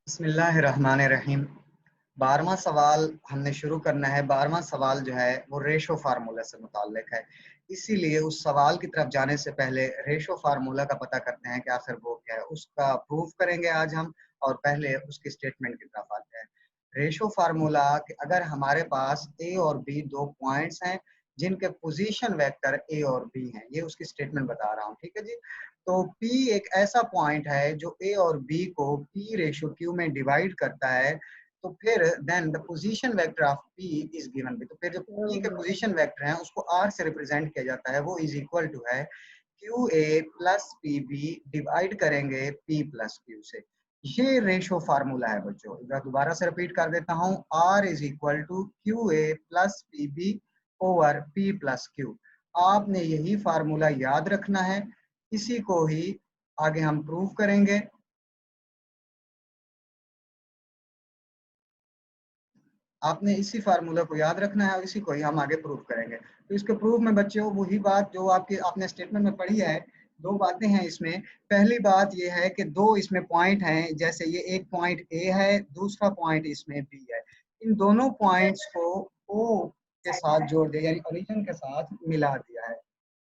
बिस्मिल्लाहिर्रहमानिर्रहीम। 12वां सवाल हमने शुरू करना है। 12वां सवाल जो है वो रेशो फार्मूला से मुताल्लिक है। इसीलिए उस सवाल की तरफ जाने से पहले रेशो फार्मूला का पता करते हैं कि आखिर वो क्या है, उसका प्रूफ करेंगे आज हम, और पहले उसकी स्टेटमेंट की तरफ आते हैं। रेशो फार्मूला कि अगर हमारे पास ए और बी दो पॉइंट्स हैं जिनके पोजीशन वेक्टर ए और बी हैं, ये उसकी स्टेटमेंट बता रहा हूँ, ठीक है जी। तो P एक ऐसा पॉइंट है जो A और B को P रेशो Q में डिवाइड करता है। तो फिर then the position vector of P is given. तो फिर जो P के पोजीशन वेक्टर हैं उसको R से रिप्रेजेंट किया जाता है, वो इज इक्वल टू है QA प्लस PB डिवाइड करेंगे P प्लस Q से। ये रेशो फार्मूला है बच्चों। दोबारा से रिपीट कर देता हूँ, R is equal to QA plus PB over P plus Q। आपने यही फार्मूला याद रखना है, इसी को ही आगे हम प्रूव करेंगे। आपने इसी फार्मूला को याद रखना है और इसी को ही हम आगे प्रूव करेंगे। तो इसके प्रूफ में बच्चों वही बात जो आपने स्टेटमेंट में पढ़ी है। दो बातें हैं इसमें। पहली बात यह है कि दो इसमें पॉइंट हैं, जैसे ये एक पॉइंट ए है, दूसरा पॉइंट इसमें बी है। इन दोनों पॉइंट्स को ओ के साथ जोड़ दिया, यानी ओरिजिन के साथ मिला दिया है।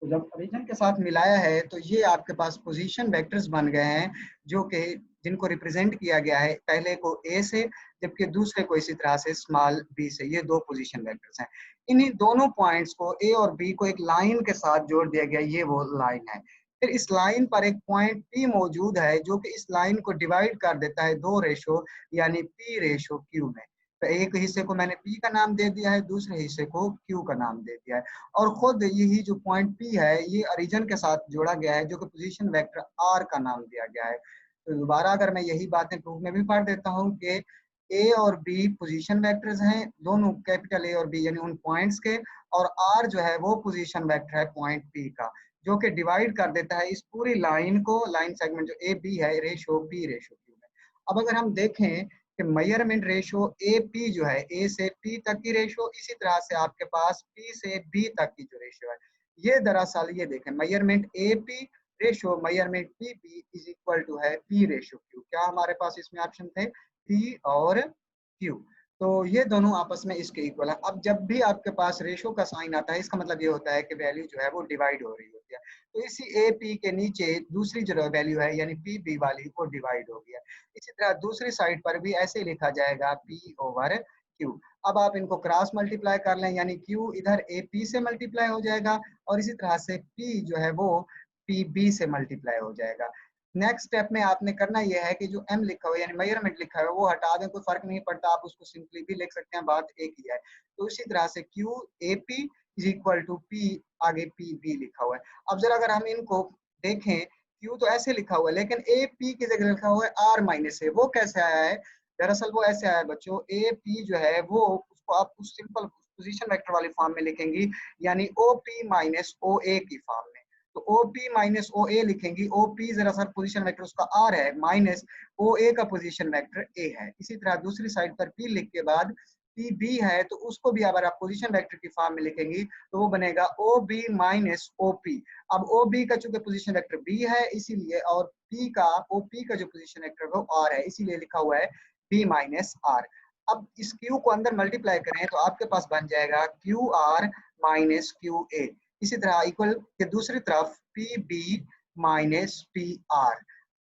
तो जब ओरिजिन के साथ मिलाया है तो ये आपके पास पोजीशन वेक्टर्स बन गए हैं, जो कि जिनको रिप्रेजेंट किया गया है पहले को ए से, जबकि दूसरे को इसी तरह से स्मॉल बी से। ये दो पोजीशन वेक्टर्स हैं। इन्हीं दोनों पॉइंट्स को ए और बी को एक लाइन के साथ जोड़ दिया गया, ये वो लाइन है। फिर इस लाइन पर एक पॉइंट पी मौजूद है जो कि इस लाइन को डिवाइड कर देता है दो रेशो, यानी पी रेशो क्यू में। तो एक हिस्से को मैंने पी का नाम दे दिया है, दूसरे हिस्से को क्यू का नाम दे दिया है। और खुद यही जो पॉइंट पी है ये ओरिजिन के साथ जोड़ा गया है, जो कि पोजीशन वेक्टर आर का नाम दिया गया है। तो दोबारा अगर मैं यही बातें प्रूफ में भी पढ़ देता हूँ कि ए और बी पोजीशन वेक्टर्स हैं, दोनों कैपिटल ए और बी यानी उन पॉइंट्स के, और आर जो है वो पोजीशन वेक्टर है पॉइंट पी का, जो कि डिवाइड कर देता है इस पूरी लाइन को, लाइन सेगमेंट जो ए बी है, रेशो पी रेशो क्यू में। अब अगर हम देखें कि मेजरमेंट रेशो ए पी जो है, ए से पी तक की रेशो, इसी तरह से आपके पास पी से बी तक की जो रेशो है, ये दरअसल ये देखें measurement A P ratio measurement P P is equal to है पी रेशो क्यू। क्या हमारे पास इसमें ऑप्शन थे? पी और क्यू। तो ये दोनों आपस में इसके इक्वल है। अब जब भी आपके पास रेशो का साइन आता है, इसका मतलब ये होता है कि वैल्यू जो है वो डिवाइड हो रही होती है। तो इसी ए पी के नीचे दूसरी जो वैल्यू है यानी पी बी वाली वो डिवाइड हो गया। इसी तरह दूसरी साइड पर भी ऐसे लिखा जाएगा पी ओवर क्यू। अब आप इनको क्रॉस मल्टीप्लाई कर लें, यानी क्यू इधर ए पी से मल्टीप्लाई हो जाएगा और इसी तरह से पी जो है वो पी बी से मल्टीप्लाई हो जाएगा। नेक्स्ट स्टेप में आपने करना यह है कि जो एम लिखा हुआ है यानी मेजरमेंट लिखा है वो हटा दें, कोई फर्क नहीं पड़ता, आप उसको सिंपली भी लिख सकते हैं, बात एक ही है। तो इसी तरह से Q A P is equal to P, आगे पी बी लिखा हुआ है। अब जरा अगर हम इनको देखें, क्यू तो ऐसे लिखा हुआ है लेकिन ए पी की जगह लिखा हुआ है आर माइनस ए। वो कैसे आया है? दरअसल वो ऐसे आया है बच्चों, ए पी जो है वो उसको आप उस सिंपल पोजीशन वेक्टर वाली फॉर्म में लिखेंगी, यानी ओ पी माइनस ओ ए की फॉर्म में। तो ओ पी माइनस ओ ए लिखेंगी। ओ पी दरअसल पोजीशन वेक्टर उसका आर है, माइनस ओ ए का पोजीशन वेक्टर ए है। इसी तरह दूसरी साइड पर पी लिख के बाद पी बी है तो उसको भी अगर आप पोजीशन वेक्टर की फॉर्म में लिखेंगी तो वो बनेगा O B minus O P. अब ओ बी का चूंकि पोजीशन वेक्टर बी है इसीलिए, और पी का ओ पी का जो पोजीशन वेक्टर है वो आर है, इसीलिए लिखा हुआ है बी माइनस आर। अब इस क्यू को अंदर मल्टीप्लाई करें तो आपके पास बन जाएगा Q R minus Q A. इसी तरह इक्वल के दूसरी तरफ P B minus P R.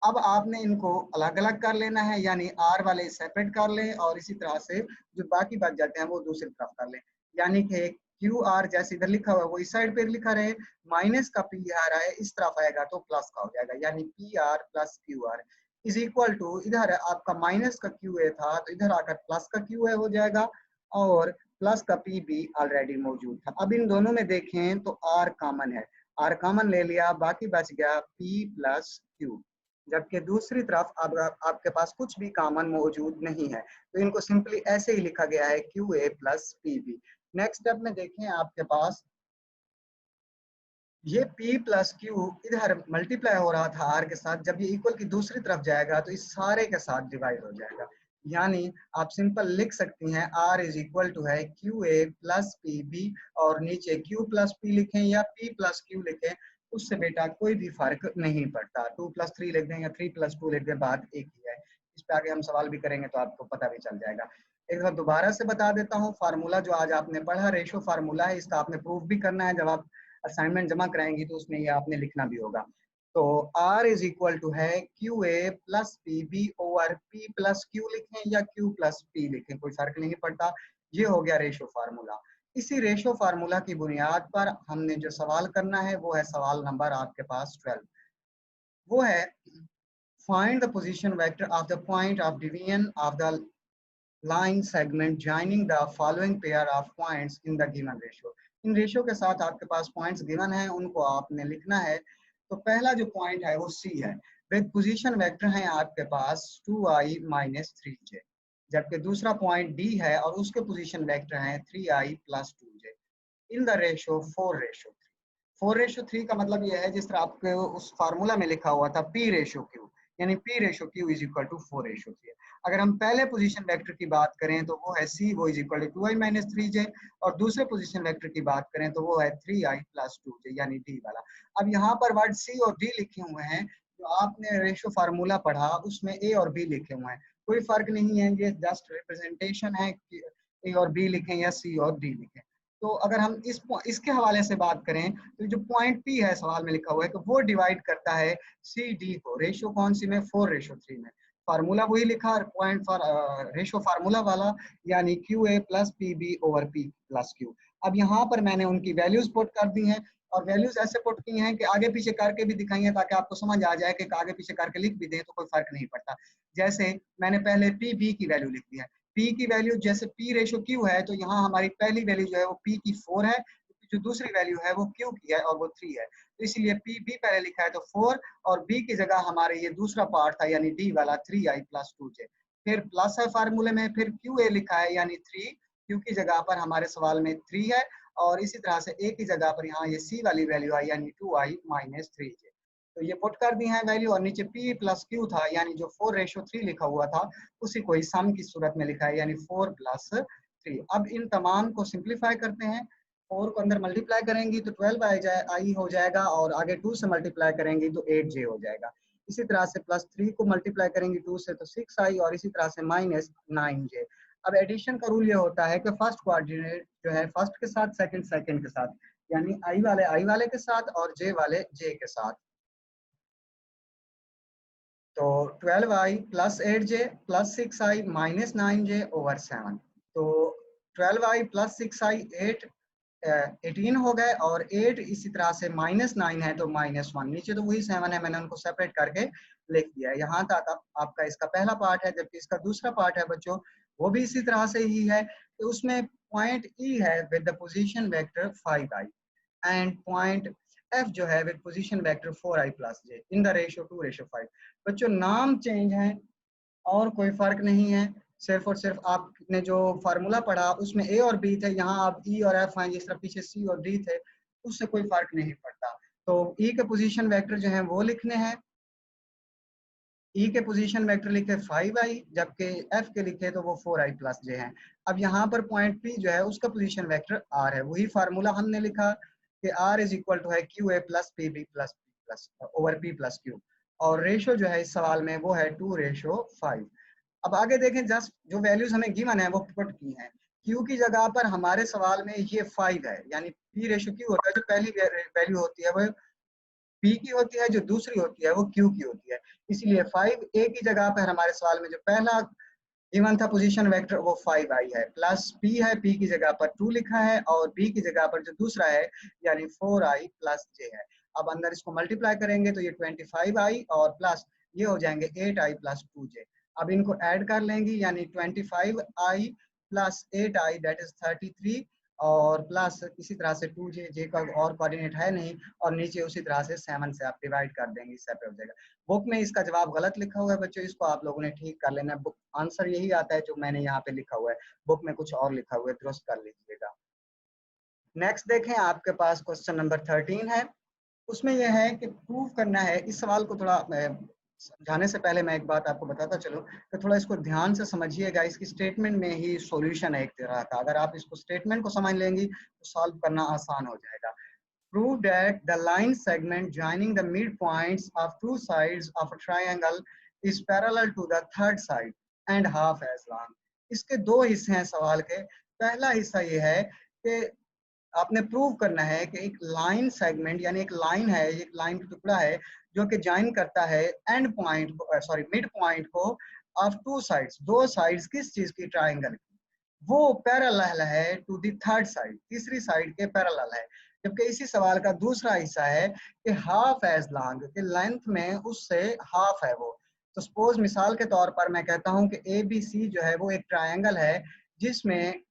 अब आपने इनको अलग अलग कर लेना है, यानी आर वाले सेपरेट कर लें और इसी तरह से जो बाकी बच जाते हैं वो दूसरी तरफ कर लें। यानी कि क्यू आर जैसे इधर लिखा हुआ है वो इस साइड पे लिखा रहे, माइनस का पी आ रहा है इस तरफ आएगा तो प्लस का हो जाएगा, यानी P R plus Q R is equal to, इधर आपका माइनस का क्यू ए था तो इधर आकर प्लस का क्यू ए हो जाएगा, और प्लस का पी भी ऑलरेडी मौजूद था। अब इन दोनों में देखें तो आर कॉमन है, आर कॉमन ले लिया, बाकी बच गया पी प्लस क्यू। जबकि दूसरी तरफ अब आपके पास कुछ भी कॉमन मौजूद नहीं है, तो इनको सिंपली ऐसे ही लिखा गया है Q A plus P B. Next step में देखें आपके पास ये P प्लस क्यू इधर मल्टीप्लाई हो रहा था R के साथ, जब ये इक्वल की दूसरी तरफ जाएगा तो इस सारे के साथ डिवाइड हो जाएगा। यानी आप सिंपल लिख सकती हैं R इज इक्वल टू है Q A plus P B, और नीचे Q प्लस पी लिखें या P प्लस क्यू लिखें, उससे बेटा कोई भी फर्क नहीं पड़ता। 2 प्लस 3 लिख दें या 3 प्लस 2 लिख दें, बात एक ही है। इस पे आगे हम सवाल भी करेंगे तो आपको पता भी चल जाएगा। एक बार दोबारा से बता देता हूँ, फार्मूला जो आज आपने पढ़ा रेशो फार्मूला है, इसका आपने प्रूफ भी करना है। जब आप असाइनमेंट जमा कराएंगी तो उसमें ये आपने लिखना भी होगा। तो R इज इक्वल टू है QA plus PB over P plus Q लिखें या Q प्लस P लिखें, कोई फर्क नहीं पड़ता। ये हो गया रेशो फार्मूला। इसी रेशो फार्मूला की बुनियाद पर हमने जो सवाल करना है वो है सवाल नंबर आपके पास 12। वो है find the position vector of the point of division of the line segment joining the following pair of points in the given ratio। In ratio के साथ आपके पास पॉइंट्स गिवन है, उनको आपने लिखना है। तो पहला जो पॉइंट है वो C है, विद पोजीशन वेक्टर है आपके पास 2i माइनस 3j, जबकि दूसरा पॉइंट D है और उसके पोजीशन वेक्टर है 3i plus 2j in the ratio 4:3। 4:3 का मतलब यह है जिस तरह आपके उस फार्मूला में लिखा हुआ था P रेशियो Q, यानी P ratio Q is equal to 4:3। अगर हम पहले पोजीशन वेक्टर की बात करें तो वो है C, वो is equal to 2i minus 3j, और दूसरे पोजीशन वेक्टर की बात करें तो वो है 3i प्लस 2j यानी D वाला। अब यहाँ पर वर्ड C और D लिखे हुए हैं, जो आपने रेशियो फार्मूला पढ़ा उसमें A और B लिखे हुए हैं, कोई फर्क नहीं है, ये जस्ट रिप्रेजेंटेशन है कि A और B लिखें या C और D लिखें। तो अगर हम इसके हवाले से बात करें तो जो पॉइंट P है सवाल में लिखा हुआ है तो वो डिवाइड करता है CD को, रेशियो कौन सी में 4:3 में। फार्मूला वही लिखा, पॉइंट फॉर रेशियो फार्मूला वाला, यानी QA plus PB over P plus Q। अब यहाँ पर मैंने उनकी वैल्यूज पुट कर दी हैं, और वैल्यूज ऐसे पुट की हैं कि आगे पीछे करके भी दिखाई है ताकि आपको समझ आ जाए कि आगे पीछे करके लिख भी दें तो कोई फर्क नहीं पड़ता। जैसे मैंने पहले PB की वैल्यू लिख दी है, P की वैल्यू जैसे P रेशियो Q है तो यहाँ हमारी पहली वैल्यू जो है वो P की 4 है, जो दूसरी वैल्यू है वो Q की है और वो 3 है, तो इसलिए PB पहले लिखा है तो 4, और B की जगह हमारे ये दूसरा पार्ट था यानी D वाला 3i प्लस 2j, फिर प्लस है फार्मूले में, फिर QA लिखा है यानी 3, Q की जगह पर हमारे सवाल में 3 है, और इसी तरह से A की जगह पर यहाँ ये C वाली वैल्यू आई यानी 2i माइनस 3j। तो ये पुट कर दी है वैल्यू, और नीचे P प्लस Q था यानी जो 4:3 लिखा हुआ था उसी को सम की सूरत में लिखा है यानी 4 प्लस 3। अब इन तमाम को सिंप्लीफाई करते हैं, 4 को अंदर मल्टीप्लाई करेंगी तो 12 आई हो जाएगा, और आगे 2 से मल्टीप्लाई करेंगी तो 8j हो जाएगा। इसी तरह से प्लस 3 को मल्टीप्लाई करेंगी 2 से तो 6i, और इसी तरह से माइनस 9j। अब एडिशन का रूल ये होता है कि फर्स्ट कोऑर्डिनेट जो है फर्स्ट के साथ, सेकंड सेकंड के साथ, यानी आई वाले के साथ और जे वाले जे के साथ। तो 12i plus 8j plus 6i minus 9j over 7। तो 12i प्लस 6i 18 हो गए, और 8 इसी तरह से माइनस 9 है तो माइनस 1, नीचे तो वही 7 है, मैंने उनको सेपरेट करके लिख दिया है। यहाँ तक आपका इसका पहला पार्ट है, जबकि इसका दूसरा पार्ट है बच्चों वो भी इसी तरह से ही है। तो उसमें पॉइंट E है with the position vector 5i, and point F जो है with position vector 4i plus j in the ratio 2:5। बच्चों नाम चेंज है और कोई फर्क नहीं है, सिर्फ और सिर्फ आपने जो फार्मूला पढ़ा उसमें A और B थे, यहाँ आप E और F हैं, जिस तरह पीछे C और D थे, उससे कोई फर्क नहीं पड़ता। तो E के पोजीशन वेक्टर जो हैं वो लिखने हैं, E के पोजीशन वेक्टर लिखे 5i, जबकि F के लिखे तो वो 4i प्लस j हैं। अब यहाँ पर पॉइंट P जो है उसका पोजीशन वेक्टर R है, वही फार्मूला हमने लिखा कि R इज इक्वल टू है QA plus PB plus P plus over P plus Q, और रेशो जो है इस सवाल में वो है 2:5। अब आगे देखें, जस्ट जो वैल्यूज हमें गिवन है वो पुट की हैं। Q की जगह पर हमारे सवाल में ये 5 है, यानी P रेशो Q होता है, जो पहली वैल्यू होती है वो P की होती है, जो दूसरी होती है वो Q की होती है, इसलिए 5 A की जगह पर हमारे सवाल में जो पहला गिवन था पोजीशन वेक्टर वो 5i है, प्लस P है, P की जगह पर 2 लिखा है, और B की जगह पर जो दूसरा है यानी 4i प्लस j है। अब अंदर इसको मल्टीप्लाई करेंगे तो ये 25i और प्लस ये हो जाएंगे 8i प्लस 2j। अब इनको ऐड कर लेंगे यानी 25i plus 8i that is 33, और प्लस इसी तरह से 2j, जे का और कोऑर्डिनेट है नहीं, और नीचे उसी तरह से 7 से आप डिवाइड कर देंगे, सेपरेट हो जाएगा। बुक में इसका जवाब गलत लिखा हुआ है बच्चों, इसको आप लोगों ने ठीक कर लेना है। बुक आंसर यही आता है जो मैंने यहाँ पे लिखा हुआ है, बुक में कुछ और लिखा हुआ है, दुरुस्त कर लीजिएगा। नेक्स्ट देखें, आपके पास क्वेश्चन नंबर 13 है, उसमें यह है कि प्रूव करना है। इस सवाल को थोड़ा समझाने से पहले मैं एक बात आपको बताता चलूं कि थोड़ा इसको ध्यान से समझिएगा, इसकी स्टेटमेंट में ही सॉल्यूशन है एक तरह का, अगर आप इसको स्टेटमेंट को समझ लेंगी तो सॉल्व करना आसान हो जाएगा। Prove that the line segment joining the midpoints of two sides of a triangle is parallel to the third side and half as long. इसके दो हिस्से हैं सवाल के। पहला हिस्सा ये है कि आपने प्रूव करना है कि एक लाइन सेगमेंट यानी एक लाइन है, एक लाइन का टुकड़ा है जो कि ज्वाइन करता है एंड पॉइंट को, सॉरी मिड पॉइंट को ऑफ टू साइड्स, दो साइड्स किस चीज की, ट्राइंगल की, वो पैरेलल है टू द थर्ड साइड, तीसरी साइड के पैरेलल है। जबकि इसी सवाल का दूसरा हिस्सा है कि हाफ एज लॉन्ग, कि लेंथ में उससे हाफ है वो। तो सपोज मिसाल के तौर पर मैं कहता हूं कि ए बी सी जो है वो एक ट्राइंगल है, जिसमें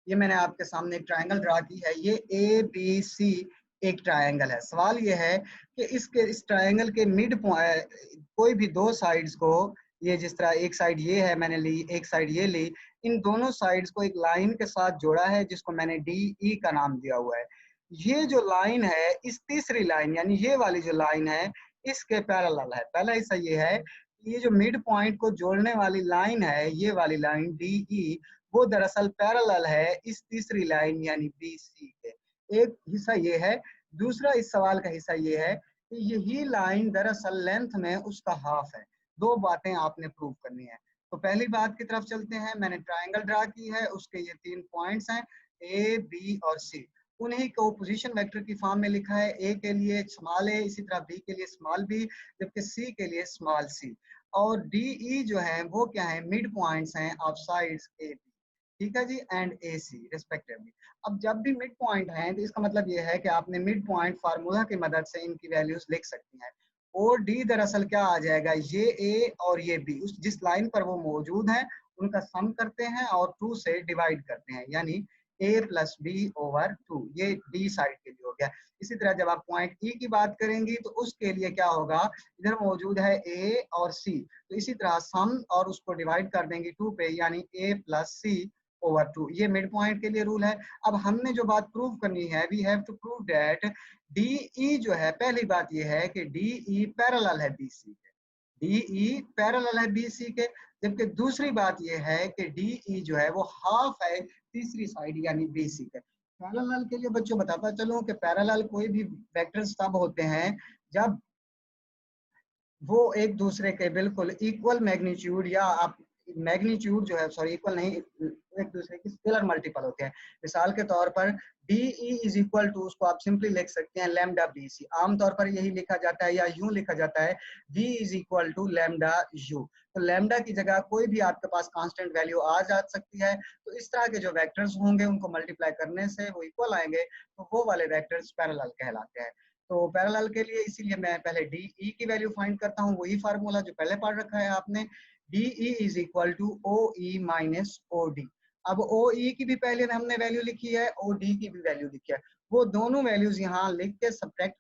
ये मैंने आपके सामने एक ट्रायंगल ड्रा की है, ये ए बी सी एक ट्रायंगल है। सवाल ये है कि इस ट्रायंगल के मिड पॉइंट कोई भी दो साइड्स को, ये जिस तरह एक साइड ये है मैंने ली, एक साइड ये ली, इन दोनों साइड्स को एक लाइन के साथ जोड़ा है जिसको मैंने डी ई का नाम दिया हुआ है। ये जो लाइन है, इस तीसरी लाइन यानी ये वाली जो लाइन है, इसके पैरेलल है। पहला हिस्सा ये है कि ये जो मिड पॉइंट को जोड़ने वाली लाइन है, ये वाली लाइन डी ई, वो दरअसल पैरेलल है इस तीसरी लाइन यानी बी सी के। एक हिस्सा ये है। दूसरा इस सवाल का हिस्सा ये है कि यही लाइन दरअसल लेंथ में उसका हाफ है। दो बातें आपने प्रूव करनी है। तो पहली बात की तरफ चलते हैं। मैंने ट्रायंगल ड्रा की है, उसके ये तीन पॉइंट्स हैं ए बी और सी। उन्हीं को पोजीशन वेक्टर की फॉर्म में लिखा है, ए के लिए स्मॉल ए, इसी तरह बी के लिए स्मॉल बी, जबकि सी के लिए स्मॉल सी। और डी ई जो है वो क्या है, मिड पॉइंट्स हैं ऑफ साइड्स ए, ठीक है जी, एंड ए सी रिस्पेक्टिवली। अब जब भी मिड पॉइंट है तो इसका मतलब ये है कि आपने मिड पॉइंट फार्मूला की मदद से इनकी वैल्यूज लिख सकती हैं। और डी दरअसल क्या आ जाएगा, ये ए और ये बी उस जिस लाइन पर वो मौजूद हैं उनका सम करते हैं और 2 से डिवाइड करते हैं, यानी ए प्लस बी ओवर 2, ये डी साइड के लिए हो गया। इसी तरह जब आप पॉइंट ई की बात करेंगी तो उसके लिए क्या होगा, इधर मौजूद है ए और सी, तो इसी तरह सम और उसको डिवाइड कर देंगे 2 पे, यानी ए प्लस सी ओवर 2। ये मिड पॉइंट के लिए रूल है। अब हमने जो बात प्रूव करनी है, we have to prove that D E जो है, पहली बात ये है कि डी ई पैरेलल है बी सी के, डी ई पैरेलल है बी सी के। जबकि दूसरी बात ये है कि डी ई जो है वो हाफ है तीसरी साइड यानी बी सी के। पैरेलल के लिए बच्चों बताता चलूं कि पैरेलल कोई भी वेक्टर्स तब होते हैं जब वो एक दूसरे के बिल्कुल इक्वल मैग्नीट्यूड, या आप मैग्नीट्यूड जो है, सॉरी इक्वल नहीं, एक दूसरे की स्केलर मल्टीपल होते हैं। मिसाल के तौर पर D E is equal to, उसको आप सिंपली लिख सकते हैं लैम्डा बी सी। आमतौर पर यही लिखा जाता है या यूं लिखा जाता है v is equal to lambda u. तो लैम्डा की जगह कोई भी आपके पास कांस्टेंट वैल्यू आ जा सकती है। तो इस तरह के जो वेक्टर्स होंगे उनको मल्टीप्लाई करने से वो इक्वल आएंगे, तो वो वाले वेक्टर्स पैरेलल कहलाते हैं। तो पैरेलल के लिए इसीलिए मैं पहले डी ई की वैल्यू फाइंड करता हूँ, वही फार्मूला जो पहले पढ़ रखा है आपने, D E is equal to O E minus O D. अब ओ ई की भी पहले हमने वैल्यू लिखी है, ओ डी की भी वैल्यू लिखी है, वो दोनों वैल्यूज यहाँ लिख के सब्ट्रैक्ट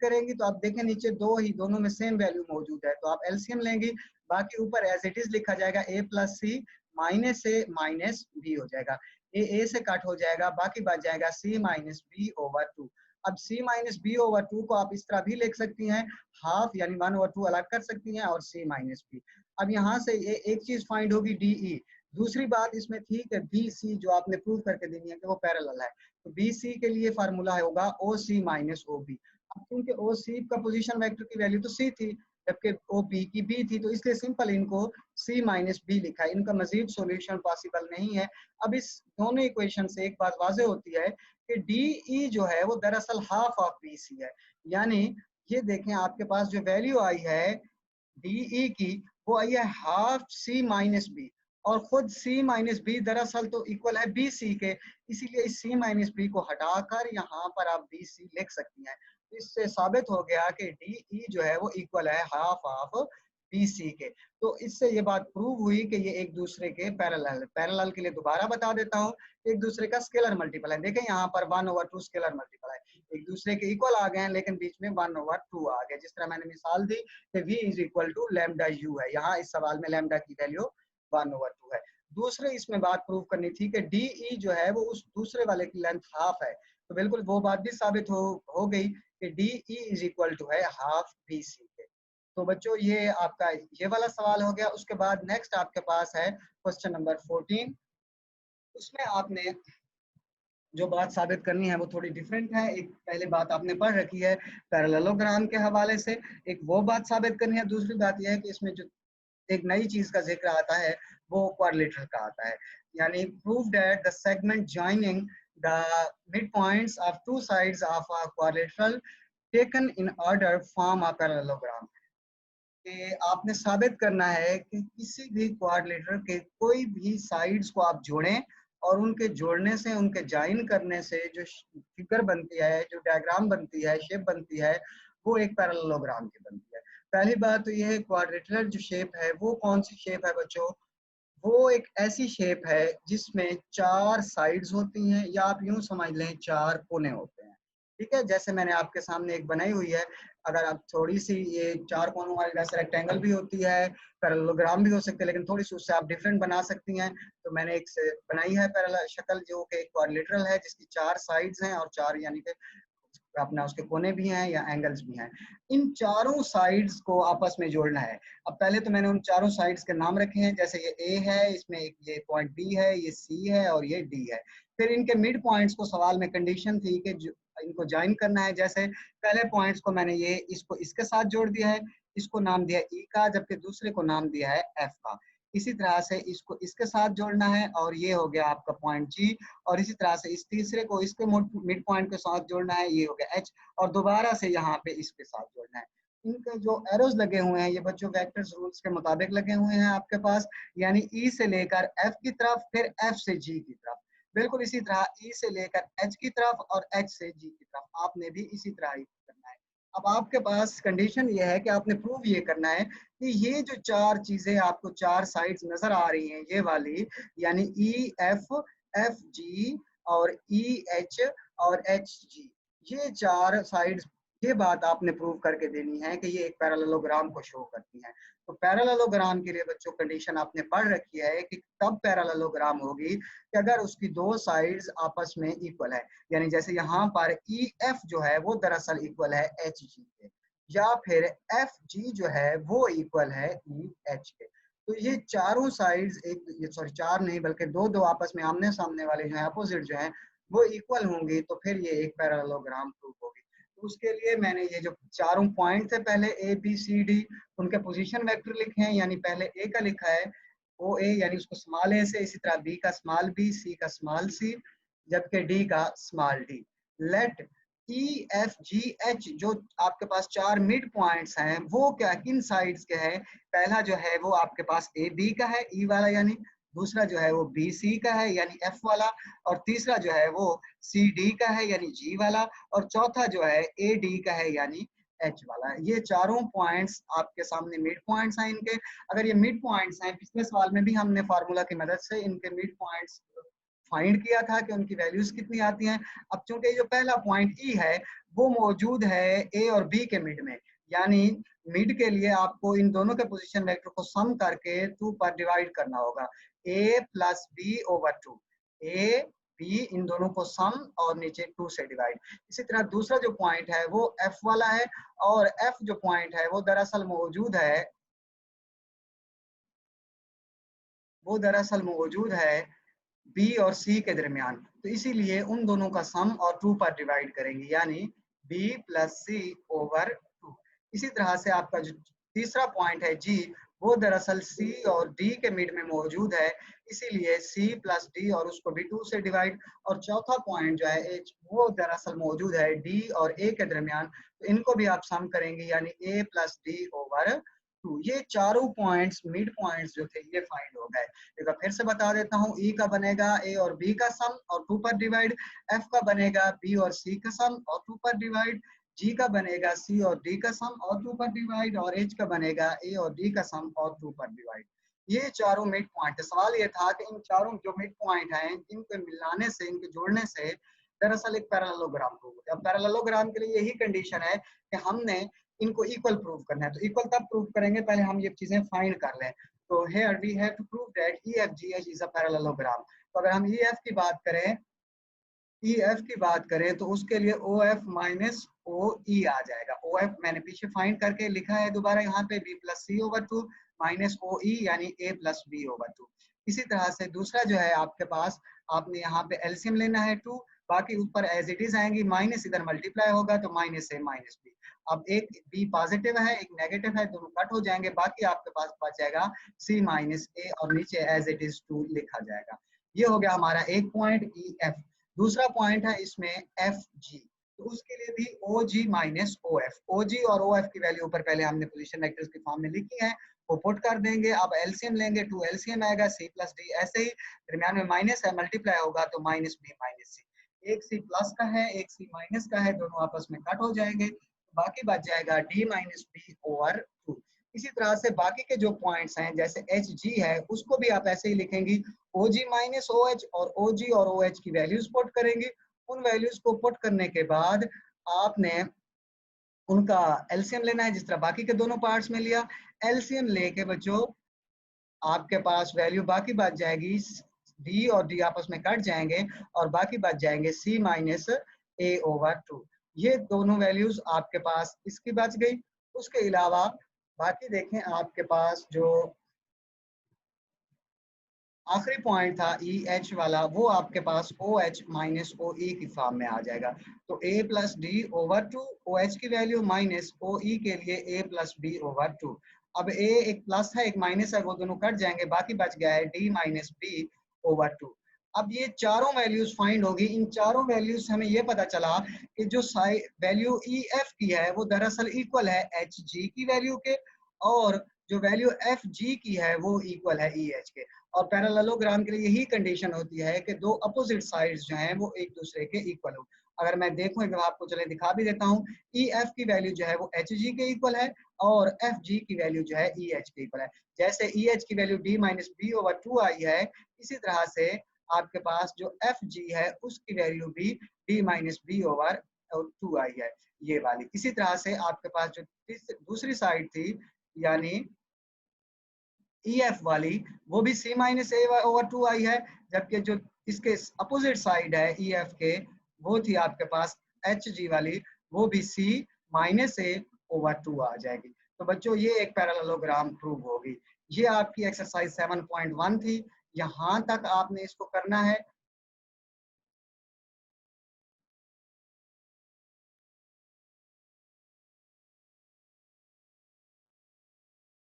करेंगी तो आप देखें नीचे दो ही, दोनों में सेम वैल्यू मौजूद है, तो आप एलसीएम लेंगी, बाकी ऊपर एज इट इज लिखा जाएगा ए प्लस सी माइनस ए माइनस बी हो जाएगा। ए से कट हो जाएगा, बाकी बच जाएगा सी माइनस बी ओवर 2। अब c माइनस बी ओवर 2 को आप इस तरह भी लिख सकती हैं, हाफ यानी 1 ओवर 2 अलग कर सकती हैं और c माइनस बी। अब यहाँ से ये एक चीज फाइंड होगी डी ई। दूसरी बात इसमें थी कि बी सी जो आपने प्रूव करके देनी है कि वो पैरेलल है, तो बी सी के लिए फार्मूला होगा ओ सी माइनस ओ बी। अब क्योंकि ओ सी का पोजिशन वैक्टर की वैल्यू तो सी थी, जबकि ओ बी की बी थी, तो इसलिए सिंपल इनको सी माइनस बी लिखा है, इनका मजीद सॉल्यूशन पॉसिबल नहीं है। अब इस दोनों इक्वेशन से एक बात वाजे होती है कि डी ई जो है वो दरअसल हाफ ऑफ बी सी है, यानी ये देखें आपके पास जो वैल्यू आई है डी ई की, वो आई है हाफ सी माइनस बी, और खुद c माइनस बी दरअसल तो इक्वल है बी सी के, इसीलिए इस c माइनस बी को हटाकर यहाँ पर आप बी सी लिख सकती हैं। इससे साबित हो गया कि डी ई जो है वो इक्वल है हाफ ऑफ बी सी के। तो इससे ये बात प्रूव हुई कि ये एक दूसरे के पैरेलल है। पैरेलल के लिए दोबारा बता देता हूँ, एक दूसरे का स्केलर मल्टीपल है। देखें यहाँ पर 1 ओवर 2 स्केलर मल्टीपल है, एक दूसरे के इक्वल आ गए हैं लेकिन बीच में 1 ओवर 2 आ गए। जिस तरह मैंने मिसाल दी कि v is equal to lambda u है, यहाँ इस सवाल में लैम्डा की वैल्यू 1 ओवर 2 है। दूसरे इसमें बात प्रूव करनी थी कि डी ई जो है वो उस दूसरे वाले की लेंथ हाफ है, तो बिल्कुल वो बात भी साबित हो गई कि D E is equal to है हाफ बी सी के। तो बच्चों ये आपका ये वाला सवाल हो गया। उसके बाद नेक्स्ट आपके पास है क्वेश्चन नंबर 14। उसमें आपने जो बात साबित करनी है वो थोड़ी डिफरेंट है। एक पहले बात आपने पढ़ रखी है पैरेललोग्राम के हवाले से, एक वो बात साबित करनी है। दूसरी बात यह है कि इसमें जो एक नई चीज का जिक्र आता है वो क्वाड्रिलेटरल का आता है, यानी prove that the segment joining the mid points of two sides of a quadrilateral taken in order form a parallelogram. कि आपने साबित करना है कि किसी भी क्वाड्रिलेटरल के कोई भी साइड्स को आप जोड़ें और उनके जोड़ने से, उनके ज्वाइन करने से जो फिगर बनती है, जो डायग्राम बनती है, शेप बनती है, वो एक पैरेललोग्राम की बनती है। पहली बात तो ये है क्वाड्रिलेटरल जो शेप है वो कौन सी शेप है बच्चों? वो एक ऐसी शेप है जिसमें चार साइड्स होती हैं, या आप यूं समझ लें चार कोने होते हैं। ठीक है, जैसे मैंने आपके सामने एक बनाई हुई है। अगर आप थोड़ी सी, ये चार कोनों वाली वैसे रेक्टेंगल भी होती है, पैरेललोग्राम भी हो सकते हैं, लेकिन थोड़ी सी उससे आप डिफरेंट बना सकती हैं। तो मैंने एक से बनाई है पैरेलल शक्ल जो कि क्वाड्रिलेटरल है, जिसकी चार साइड्स हैं और चार यानी कि अपना उसके कोने भी हैं या एंगल्स भी हैं। इन चारों साइड्स को आपस में जोड़ना है। अब पहले तो मैंने उन चारों साइड्स के नाम रखे हैं, जैसे ये ए है, इसमें एक ये पॉइंट बी है, ये सी है और ये डी है। फिर इनके मिड पॉइंट्स को सवाल में कंडीशन थी कि इनको ज्वाइन करना है। जैसे पहले पॉइंट्स को मैंने ये इसको इसके साथ जोड़ दिया है, इसको नाम दिया ई का, जबकि दूसरे को नाम दिया है एफ का। इसी तरह से इसको इसके साथ जोड़ना है और ये हो गया आपका पॉइंट जी। और इसी तरह से इस तीसरे को इसके मिड पॉइंट के साथ जोड़ना है, ये हो गया एच। और दोबारा से यहाँ पे इसके साथ जोड़ना है। इनके जो एरोज लगे हुए हैं ये बच्चों वेक्टर्स रूल्स के मुताबिक लगे हुए हैं आपके पास, यानी ई से लेकर एफ की तरफ, फिर एफ से जी की तरफ। बिल्कुल इसी तरह ई से लेकर एच की तरफ और एच से जी की तरफ आपने भी इसी तरह ही करना है। अब आपके पास कंडीशन ये है कि आपने प्रूव ये करना है कि ये जो चार चीजें आपको चार साइड्स नजर आ रही हैं ये वाली, यानी ई एफ, एफ जी और ई एच और एच जी, ये चार साइड्स, ये बात आपने प्रूव करके देनी है कि ये एक पैरेललोग्राम को शो करती हैं। तो पैरेललोग्राम के लिए बच्चों कंडीशन आपने पढ़ रखी है कि तब पैरेललोग्राम होगी कि अगर उसकी दो साइड्स आपस में इक्वल है। यानी जैसे यहाँ पर ई एफ जो है वो दरअसल इक्वल है एच जी के, या फिर एफ जी जो है वो इक्वल है ई एच के। तो ये चारों साइड्स, एक ये सॉरी चार नहीं बल्कि दो दो आपस में आमने सामने वाले जो है, अपोजिट जो है, वो इक्वल होंगी, तो फिर ये एक पैरेललोग्राम प्रूफ होगी। तो उसके लिए मैंने ये जो चारों पॉइंट थे पहले ए बी सी डी, उनके पोजीशन वेक्टर लिखे हैं। यानी पहले ए का लिखा है ओ ए, यानी उसको स्मॉल ए से, इसी तरह बी का स्मॉल बी, सी का स्मॉल सी, जबकि डी का small d. Let E F G H जो आपके पास चार मिड पॉइंट्स हैं वो क्या किन साइड्स के हैं? पहला जो है वो आपके पास ए बी का है, ई वाला, यानी दूसरा जो है वो बी सी का है यानी एफ वाला, और तीसरा जो है वो सी डी का है यानी जी वाला, और चौथा जो है ए डी का है यानी एच वाला। ये चारों पॉइंट्स आपके सामने मिड पॉइंट्स हैं इनके। अगर ये मिड पॉइंट्स हैं, पिछले सवाल में भी हमने फार्मूला की मदद से इनके मिड पॉइंट्स फाइंड किया था कि उनकी वैल्यूज कितनी आती हैं। अब चूंकि जो पहला पॉइंट ई है वो मौजूद है ए और बी के मिड में, यानी मिड के लिए आपको इन दोनों के पोजीशन वेक्टर को सम करके 2 पर डिवाइड करना होगा, a plus B over 2, A B इन दोनों को सम और नीचे 2 से डिवाइड। इसी तरह दूसरा जो पॉइंट है वो f वाला है, और f जो पॉइंट है वो दरअसल मौजूद है बी और सी के दरमियान। तो इसीलिए उन दोनों का सम और 2 पर डिवाइड करेंगे, यानी बी प्लस सी ओवर 2। इसी तरह से आपका जो तीसरा पॉइंट है जी, वो दरअसल सी और डी के मिड में मौजूद है, इसीलिए सी प्लस डी और उसको भी 2 से डिवाइड। और चौथा पॉइंट जो है एच, वो दरअसल मौजूद है डी और ए के दरमियान, तो इनको भी आप सम करेंगे, यानी ए प्लस डी ओवर 2। ये चारों पॉइंट्स मिड पॉइंट्स जो थे ये फाइंड हो गए। एक बार फिर से बता देता हूँ, ई का बनेगा ए और बी का सम और 2 पर डिवाइड, एफ का बनेगा बी और सी का सम और 2 पर डिवाइड, जी का बनेगा सी और डी का सम और 2 पर डिवाइड, और एच का बनेगा ए और डी का सम और 2 पर डिवाइड। ये चारों मिड पॉइंट है। सवाल ये था कि इन चारों जो मिड पॉइंट हैं इनको मिलाने से, इनके जोड़ने से दरअसल एक पैरेललोग्राम प्रूव होता है। अब पैरेललोग्राम के लिए यही कंडीशन है कि हमने इनको इक्वल प्रूव करना है। तो इक्वल तब प्रूव करेंगे, पहले हम ये चीजें फाइंड कर लें। तो here we have to prove that EFGH is a parallelogram। तो अगर हम EF की बात करें, EF की बात करें तो उसके लिए OF माइनस OE आ जाएगा। OF मैंने पीछे फाइंड करके लिखा है दोबारा यहाँ पे B प्लस सी ओवर 2 माइनस OE यानी A प्लस B ओवर 2। इसी तरह से दूसरा जो है आपके पास, आपने यहाँ पे एलसीएम लेना है 2, बाकी ऊपर एज इट इज आएंगी, माइनस इधर मल्टीप्लाई होगा तो माइनस ए माइनस बी। अब एक बी पॉजिटिव है एक नेगेटिव है, दोनों कट हो जाएंगे, बाकी आपके पास बच जाएगा सी माइनस ए और नीचे एज इट इज 2 लिखा जाएगा। ये हो गया हमारा एक पॉइंट ई एफ। दूसरा पॉइंट है इसमें एफ जी, तो उसके लिए भी ओ जी माइनस ओ एफ। ओ जी और ओ एफ की वैल्यू ऊपर पहले हमने पोजीशन वेक्टर्स की फॉर्म में लिखी है, वो पुट कर देंगे। अब एलसीएम लेंगे, 2 एलसीएम आएगा सी प्लस डी, ऐसे ही दरम्यान में माइनस है, मल्टीप्लाई होगा तो माइनस बी माइनस सी। एक सी प्लस का है एक सी माइनस का है, दोनों आपस में कट हो जाएंगे, बाकी बच जाएगा डी माइनस बी ओवर 2। इसी तरह से बाकी के जो पॉइंट्स हैं जैसे एच जी है उसको भी आप ऐसे ही लिखेंगी, ओ जी माइनस ओ एच, और ओ जी और ओ एच की वैल्यूज पुट करेंगे। उन वैल्यूज को पुट करने के बाद आपने उनका एलसीएम लेना है, जिस तरह बाकी के दोनों पार्ट्स में लिया। एलसीएम लेके बच्चों आपके पास वैल्यू बाकी बच जाएगी, डी और डी आपस में कट जाएंगे और बाकी बच जाएंगे सी माइनस ए ओवर 2। ये दोनों वैल्यूज आपके पास इसकी बच गई। उसके अलावा बाकी देखें आपके पास जो आखिरी पॉइंट था ई एच वाला, वो आपके पास ओ एच माइनस ओ ई की फॉर्म में आ जाएगा। तो A plus D over 2, O H की वैल्यू माइनस ओ ई के लिए ए प्लस बी ओवर 2। अब ए एक प्लस है एक माइनस है, वो दोनों कट जाएंगे, बाकी बच गया है डी माइनस बी ओवर 2। अब ये चारों वैल्यूज फाइंड होगी। इन चारों वैल्यूज से हमें ये पता चला कि जो वैल्यू ई एफ की है वो दरअसल इक्वल है एच जी की वैल्यू के, और जो वैल्यू एफ जी की है वो इक्वल है ई एच के। और पैरेललोग्राम के लिए यही कंडीशन होती है कि दो अपोजिट साइड्स जो हैं वो एक दूसरे के इक्वल हो। अगर मैं देखूं एक आपको चले दिखा भी देता हूं, ई एफ की वैल्यू जो है वो एच जी के इक्वल है और एफ जी की वैल्यू जो है ई एच के इक्वल है। जैसे ई एच की value D minus B over 2 आई है, इसी तरह से आपके पास जो एफ जी है उसकी वैल्यू भी डी माइनस बी ओवर 2 आई है, ये वाली। इसी तरह से आपके पास जो दूसरी साइड थी यानी ई एफ वाली, वो भी सी माइनस ए ओवर 2 आई है, जबकि जो इसके अपोजिट साइड है ई एफ के, वो थी आपके पास एच जी वाली, वो भी सी माइनस ए ओवर 2 आ जाएगी। तो बच्चों ये एक पैरेललोग्राम प्रूव होगी। ये आपकी एक्सरसाइज 7.1 थी। यहाँ तक आपने इसको करना है।